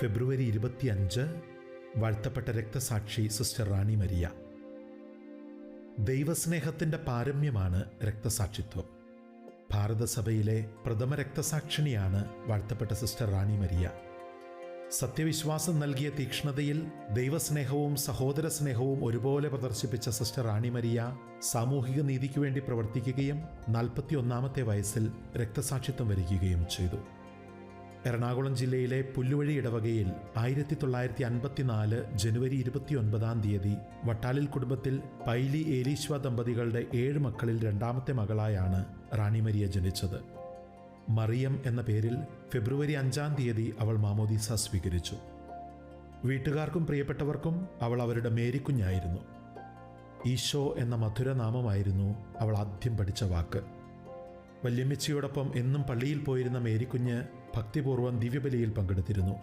ഫെബ്രുവരി 25 വാഴ്ത്തപ്പെട്ട രക്തസാക്ഷി സിസ്റ്റർ റാണി മരിയ. ദൈവസ്നേഹത്തിൻ്റെ പാരമ്യമാണ് രക്തസാക്ഷിത്വം. ഭാരതസഭയിലെ പ്രഥമ രക്തസാക്ഷിണിയാണ് വാഴ്ത്തപ്പെട്ട സിസ്റ്റർ റാണി മരിയ. സത്യവിശ്വാസം നൽകിയ തീക്ഷ്ണതയിൽ ദൈവസ്നേഹവും സഹോദര സ്നേഹവും ഒരുപോലെ പ്രദർശിപ്പിച്ച സിസ്റ്റർ റാണി മരിയ സാമൂഹിക നീതിക്ക് വേണ്ടി പ്രവർത്തിക്കുകയും 41-ാമത്തെ വയസ്സിൽ രക്തസാക്ഷിത്വം വരിക്കുകയും ചെയ്തു. എറണാകുളം ജില്ലയിലെ പുല്ലുവഴി ഇടവകയിൽ 1954 ജനുവരി 29 വട്ടാലിൽ കുടുംബത്തിൽ പൈലി ഏലീശ്വ ദമ്പതികളുടെ 7 മക്കളിൽ 2ാമത്തെ മകളായാണ് റാണി മരിയ ജനിച്ചത്. മറിയം എന്ന പേരിൽ ഫെബ്രുവരി 5 അവൾ മാമോദീസ സ്വീകരിച്ചു. വീട്ടുകാർക്കും പ്രിയപ്പെട്ടവർക്കും അവൾ അവരുടെ മേരിക്കുഞ്ഞായിരുന്നു. ഈശോ എന്ന മധുരനാമമായിരുന്നു അവൾ ആദ്യം പഠിച്ച വാക്ക്. വല്യമ്മച്ചിയോടൊപ്പം എന്നും പള്ളിയിൽ പോയിരുന്ന മേരിക്കുഞ്ഞ് ഭക്തിപൂർവ്വം ദിവ്യബലിയിൽ പങ്കെടുത്തിരുന്നു.